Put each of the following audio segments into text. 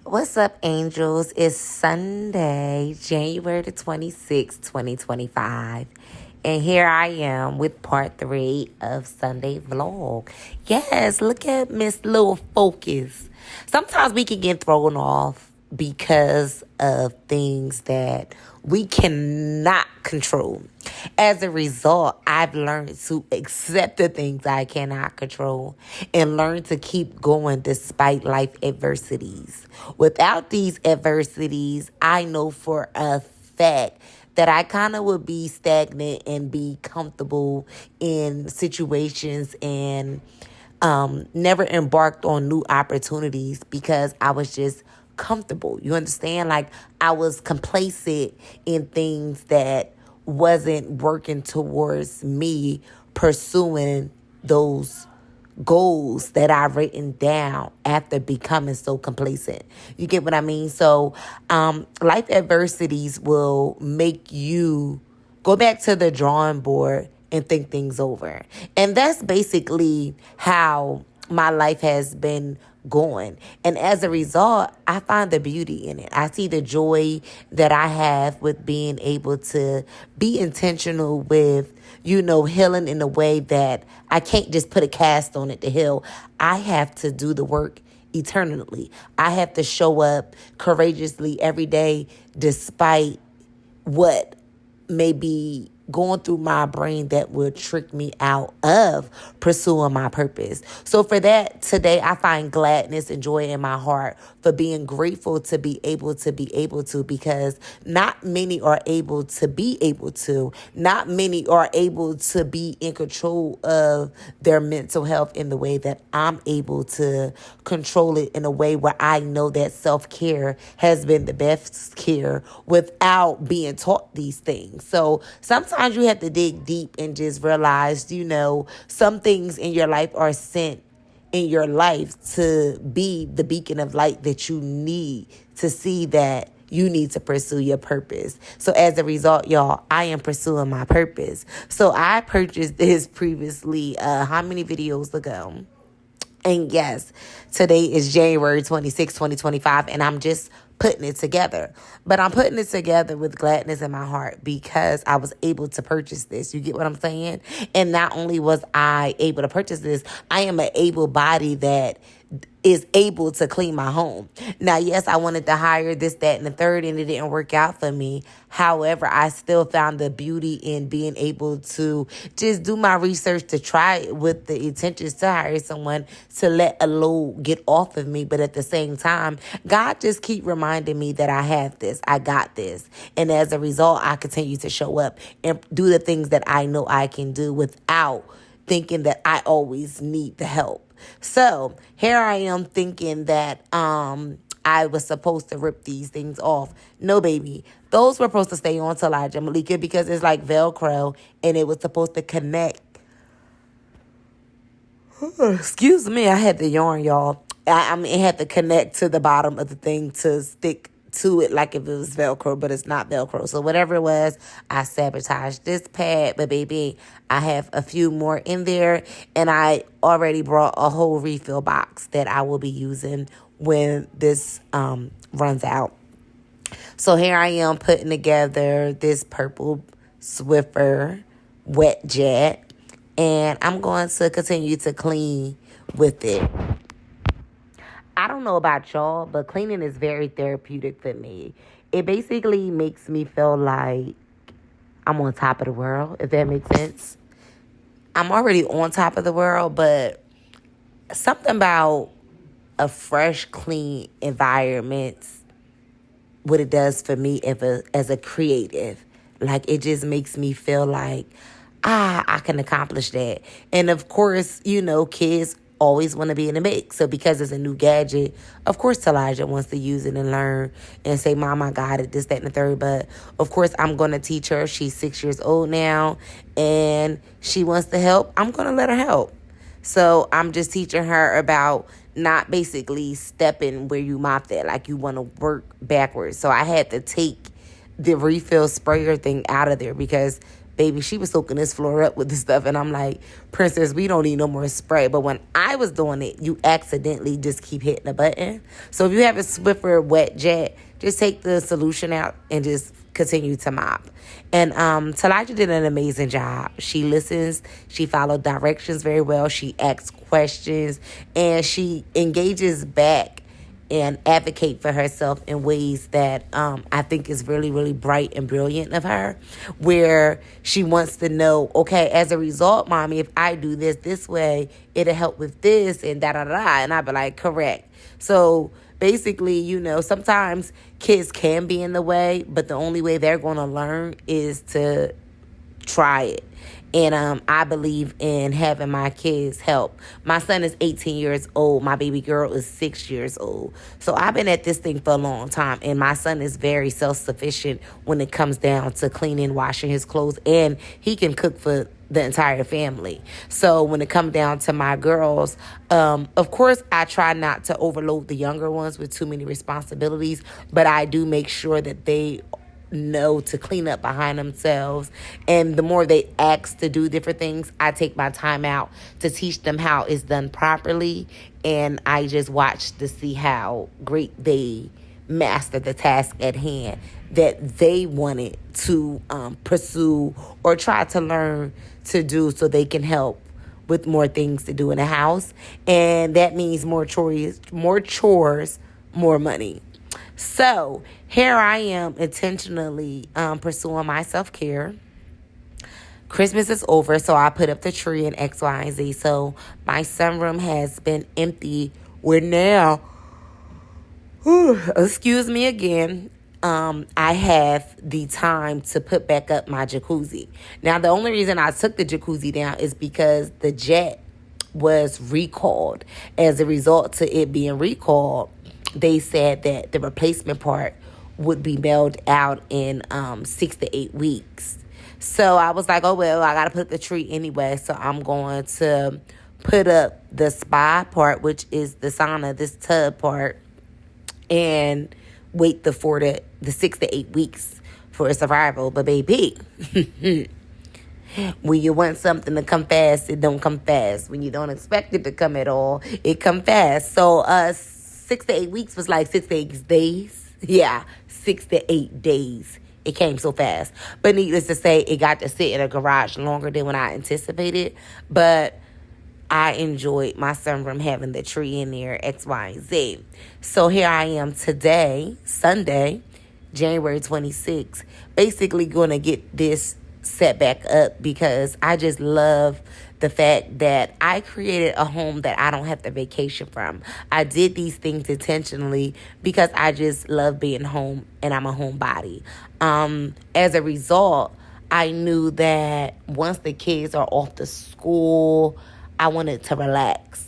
What's up, angels? It's Sunday, January the 26th, 2025. And here I am with part 3 of Sunday vlog. Yes, look at Miss Little Focus. Sometimes we can get thrown off because of things that we cannot control. As a result, I've learned to accept the things I cannot control and learn to keep going despite life adversities. Without these adversities, I know for a fact that I kind of would be stagnant and be comfortable in situations and never embarked on new opportunities because I was just comfortable. You understand? Like I was complacent in things that wasn't working towards me pursuing those goals that I've written down after becoming so complacent. You get what I mean? So life adversities will make you go back to the drawing board and think things over. And that's basically how my life has been going. And as a result, I find the beauty in it. I see the joy that I have with being able to be intentional with, healing in a way that I can't just put a cast on it to heal. I have to do the work eternally. I have to show up courageously every day despite what may be going through my brain that will trick me out of pursuing my purpose. So for that, today I find gladness and joy in my heart for being grateful to be able to, because not many are able to be able to. Not many are able to be in control of their mental health in the way that I'm able to control it, in a way where I know that self-care has been the best care without being taught these things. So sometimes you have to dig deep and just realize, some things in your life are sent in your life to be the beacon of light that you need to see that you need to pursue your purpose. So as a result, y'all, I am pursuing my purpose. So I purchased this previously, how many videos ago? And yes, today is January 26, 2025, and I'm just putting it together. But I'm putting it together with gladness in my heart because I was able to purchase this. You get what I'm saying? And not only was I able to purchase this, I am an able body that is able to clean my home. Now, yes, I wanted to hire this, that, and the third, and it didn't work out for me. However, I still found the beauty in being able to just do my research to try it with the intentions to hire someone to let a load get off of me. But at the same time, God just keep reminding me that I have this, I got this. And as a result, I continue to show up and do the things that I know I can do without thinking that I always need the help. So here I am thinking that I was supposed to rip these things off. No, baby. Those were supposed to stay on till Elijah Malika because it's like Velcro and it was supposed to connect. Excuse me, I had to yarn, y'all. It had to connect to the bottom of the thing to stick to it like if it was Velcro, but it's not Velcro. So whatever it was, I sabotaged this pad. But baby, I have a few more in there, and I already brought a whole refill box that I will be using when this runs out. So here I am putting together this purple Swiffer wet jet, and I'm going to continue to clean with it. I don't know about y'all, but cleaning is very therapeutic for me. It basically makes me feel like I'm on top of the world, if that makes sense. I'm already on top of the world, but something about a fresh, clean environment, what it does for me as a creative, like it just makes me feel like, I can accomplish that. And of course, kids always want to be in the mix. So because it's a new gadget, of course Elijah wants to use it and learn and say, Mom, I got it, this, that, and the third. But of course I'm going to teach her. She's 6 years old now and she wants to help. I'm going to let her help. So I'm just teaching her about not basically stepping where you mopped at, like you want to work backwards. So I had to take the refill sprayer thing out of there because baby, she was soaking this floor up with this stuff. And I'm like, princess, we don't need no more spray. But when I was doing it, you accidentally just keep hitting the button. So if you have a Swiffer wet jet, just take the solution out and just continue to mop. And Talaja did an amazing job. She listens. She followed directions very well. She asks questions. And she engages back and advocate for herself in ways that I think is really, really bright and brilliant of her, where she wants to know, okay, as a result, mommy, if I do this way, it'll help with this and da-da-da. And I'd be like, correct. So basically, sometimes kids can be in the way, but the only way they're going to learn is to try it. And I believe in having my kids help. My son is 18 years old. My baby girl is 6 years old. So I've been at this thing for a long time. And my son is very self-sufficient when it comes down to cleaning, washing his clothes. And he can cook for the entire family. So when it comes down to my girls, of course, I try not to overload the younger ones with too many responsibilities. But I do make sure that they know to clean up behind themselves. And the more they ask to do different things, I take my time out to teach them how it's done properly. And I just watch to see how great they master the task at hand that they wanted to pursue or try to learn to do, so they can help with more things to do in the house. And that means more chores, more money. So here I am intentionally pursuing my self-care. Christmas is over, so I put up the tree and X, Y, and Z. So my sunroom has been empty. We're now, excuse me again, I have the time to put back up my jacuzzi. Now, the only reason I took the jacuzzi down is because the jet was recalled. As a result to it being recalled, they said that the replacement part would be mailed out in 6 to 8 weeks. So I was like, oh, well, I got to put up the tree anyway. So I'm going to put up the spa part, which is the sauna, this tub part, and wait the 6 to 8 weeks for its arrival. But baby, when you want something to come fast, it don't come fast. When you don't expect it to come at all, it come fast. So 6 to 8 weeks was like 6 to 8 days. Yeah, 6 to 8 days. It came so fast. But needless to say, it got to sit in a garage longer than when I anticipated. But I enjoyed my sunroom having the tree in there, X, Y, and Z. So here I am today, Sunday, January 26th, basically going to get this set back up because I just love the fact that I created a home that I don't have to vacation from. I did these things intentionally because I just love being home and I'm a homebody. As a result, I knew that once the kids are off to school, I wanted to relax.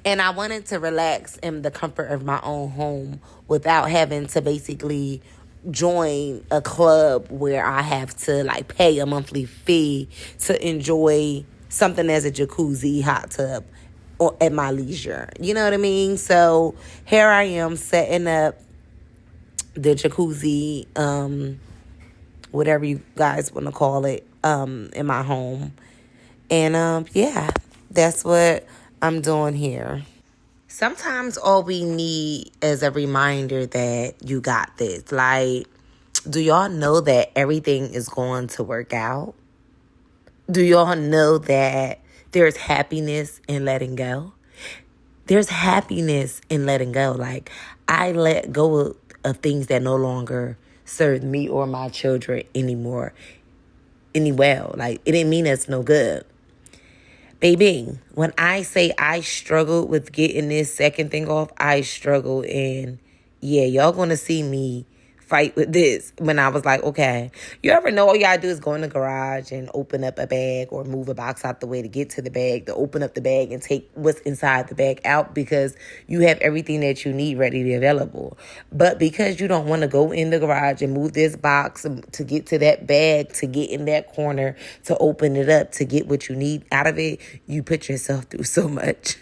And I wanted to relax in the comfort of my own home without having to basically join a club where I have to pay a monthly fee to enjoy something as a jacuzzi, hot tub, or at my leisure. You know what I mean? So here I am setting up the jacuzzi, whatever you guys want to call it, in my home. And yeah, that's what I'm doing here. Sometimes all we need is a reminder that you got this. Do y'all know that everything is going to work out? Do y'all know that there's happiness in letting go? There's happiness in letting go. I let go of things that no longer serve me or my children anymore. It didn't mean it's no good. Baby, when I say I struggled with getting this second thing off, I struggled. And yeah, y'all going to see me fight with this when I was like, okay, you ever know all you gotta do is go in the garage and open up a bag or move a box out the way to get to the bag, to open up the bag and take what's inside the bag out because you have everything that you need readily available. But because you don't want to go in the garage and move this box to get to that bag, to get in that corner, to open it up, to get what you need out of it, you put yourself through so much.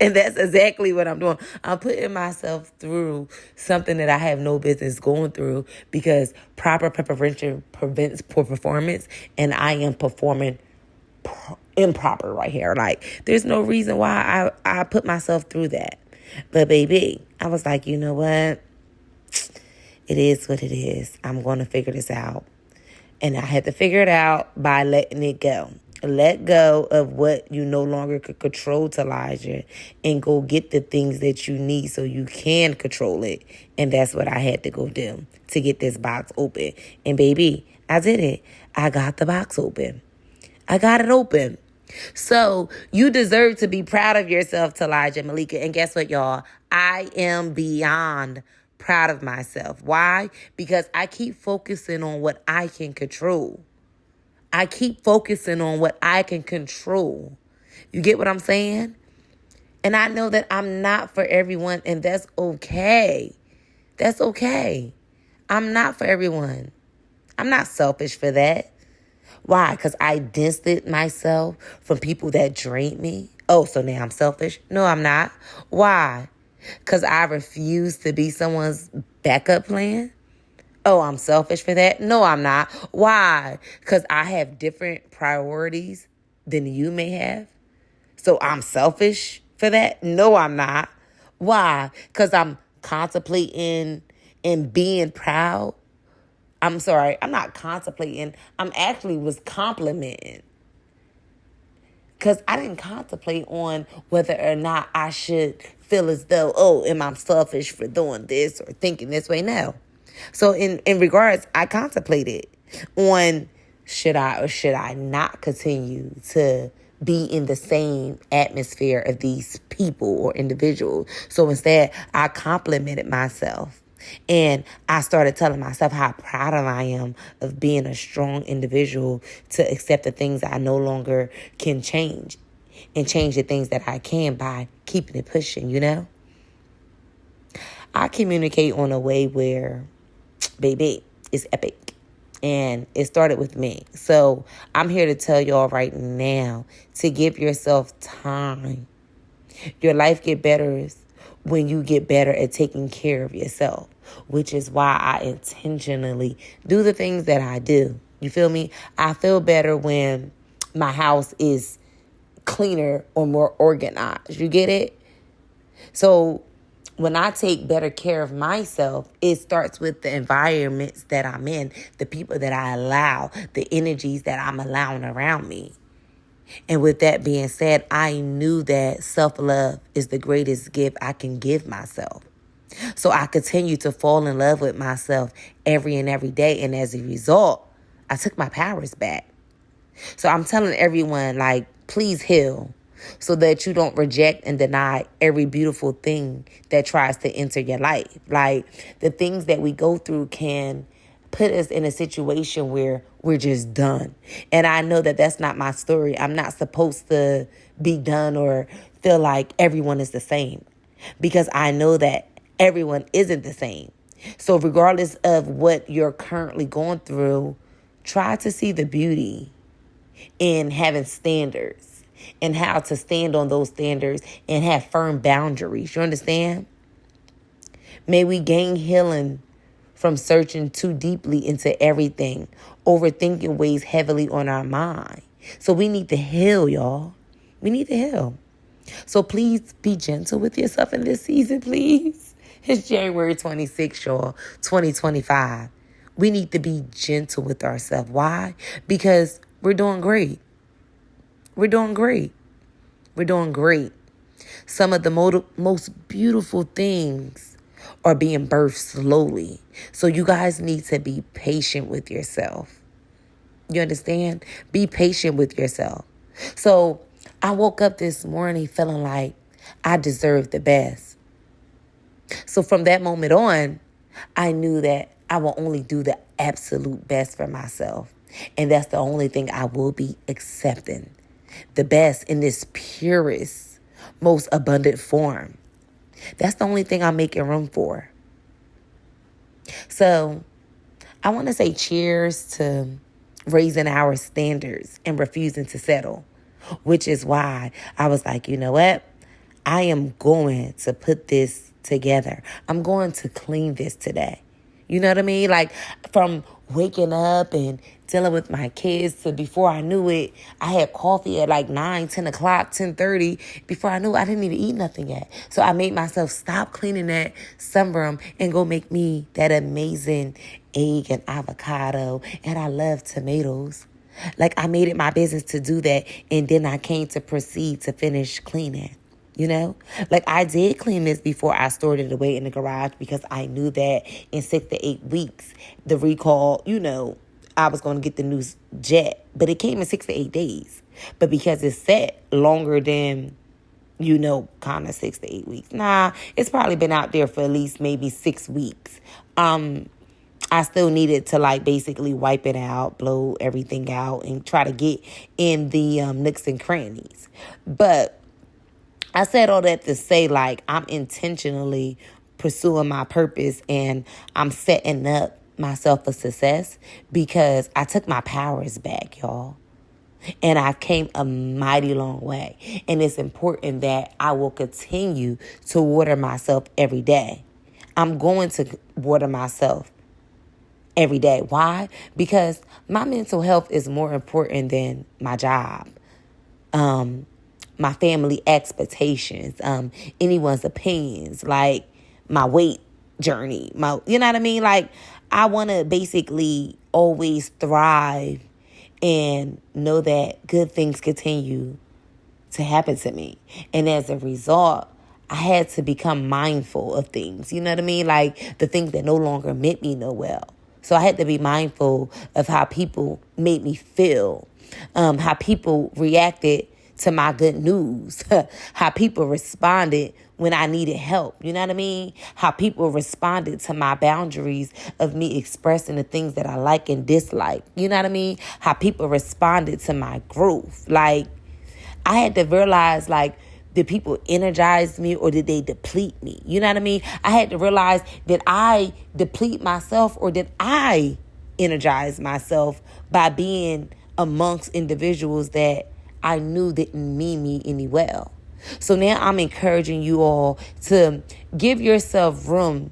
And that's exactly what I'm doing. I'm putting myself through something that I have no business going through because proper preparation prevents poor performance. And I am performing improper right here. Like, there's no reason why I put myself through that. But baby, I was like, you know what? It is what it is. I'm going to figure this out. And I had to figure it out by letting it go. Let go of what you no longer could control, Elijah, and go get the things that you need so you can control it. And that's what I had to go do to get this box open. And baby, I did it. I got the box open. I got it open. So you deserve to be proud of yourself, Elijah, Malika. And guess what, y'all? I am beyond proud of myself. Why? Because I keep focusing on what I can control. I keep focusing on what I can control. You get what I'm saying? And I know that I'm not for everyone, and that's okay. That's okay. I'm not for everyone. I'm not selfish for that. Why? Because I distanced myself from people that drained me. Oh, so now I'm selfish? No, I'm not. Why? Because I refuse to be someone's backup plan? Oh, I'm selfish for that? No, I'm not. Why? Because I have different priorities than you may have. So I'm selfish for that? No, I'm not. Why? Because I'm contemplating and being proud. I'm sorry, I'm not contemplating. I'm actually was complimenting. Because I didn't contemplate on whether or not I should feel as though, oh, am I selfish for doing this or thinking this way? No. So in regards, I contemplated on should I or should I not continue to be in the same atmosphere of these people or individuals. So instead, I complimented myself. And I started telling myself how proud I am of being a strong individual to accept the things that I no longer can change and change the things that I can by keeping it pushing, you know? I communicate on a way where, baby, it's epic. And it started with me. So I'm here to tell y'all right now to give yourself time. Your life get better when you get better at taking care of yourself, which is why I intentionally do the things that I do. You feel me? I feel better when my house is cleaner or more organized. You get it? So when I take better care of myself, it starts with the environments that I'm in, the people that I allow, the energies that I'm allowing around me. And with that being said, I knew that self-love is the greatest gift I can give myself. So I continue to fall in love with myself every and every day. And as a result, I took my powers back. So I'm telling everyone, like, please heal so that you don't reject and deny every beautiful thing that tries to enter your life. Like, the things that we go through can put us in a situation where we're just done. And I know that that's not my story. I'm not supposed to be done or feel like everyone is the same, because I know that everyone isn't the same. So regardless of what you're currently going through, try to see the beauty in having standards and how to stand on those standards and have firm boundaries. You understand? May we gain healing from searching too deeply into everything. Overthinking weighs heavily on our mind. So we need to heal, y'all. We need to heal. So please be gentle with yourself in this season, please. It's January 26th, y'all, 2025. We need to be gentle with ourselves. Why? Because we're doing great. We're doing great. We're doing great. Some of the most beautiful things are being birthed slowly. So you guys need to be patient with yourself. You understand? Be patient with yourself. So I woke up this morning feeling like I deserve the best. So from that moment on, I knew that I will only do the absolute best for myself. And that's the only thing I will be accepting. The best in this purest, most abundant form. That's the only thing I'm making room for. So I want to say cheers to raising our standards and refusing to settle, which is why I was like, you know what? I am going to put this together. I'm going to clean this today. You know what I mean? Like, from waking up and dealing with my kids to before I knew it, I had coffee at like 9, 10 o'clock, 10:30. Before I knew it, I didn't even eat nothing yet. So I made myself stop cleaning that sunroom and go make me that amazing egg and avocado. And I love tomatoes. Like, I made it my business to do that. And then I came to proceed to finish cleaning. You know, like, I did clean this before I stored it away in the garage because I knew that in 6 to 8 weeks, the recall, I was going to get the new jet. But it came in 6 to 8 days. But because it's set longer than, kind of 6 to 8 weeks. Nah, it's probably been out there for at least maybe 6 weeks. I still needed to, like, basically wipe it out, blow everything out, and try to get in the nooks and crannies. But I said all that to say, like, I'm intentionally pursuing my purpose and I'm setting up myself for success because I took my powers back, y'all. And I came a mighty long way. And it's important that I will continue to water myself every day. I'm going to water myself every day. Why? Because my mental health is more important than my job. My family expectations, anyone's opinions, like my weight journey, you know what I mean? Like, I want to basically always thrive and know that good things continue to happen to me. And as a result, I had to become mindful of things, you know what I mean? Like, the things that no longer meant me no well. So I had to be mindful of how people made me feel, how people reacted to my good news, how people responded when I needed help. You know what I mean? How people responded to my boundaries of me expressing the things that I like and dislike. You know what I mean? How people responded to my growth. Like, I had to realize, like, did people energize me or did they deplete me? You know what I mean? I had to realize, did I deplete myself or did I energize myself by being amongst individuals that I knew didn't mean me any well? So now I'm encouraging you all to give yourself room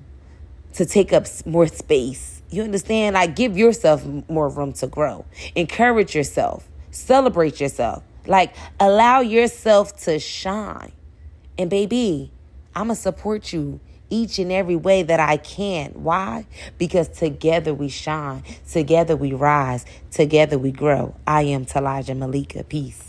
to take up more space. You understand? Like, give yourself more room to grow. Encourage yourself. Celebrate yourself. Like, allow yourself to shine. And baby, I'm going to support you each and every way that I can. Why? Because together we shine. Together we rise. Together we grow. I am Talaja Malika. Peace.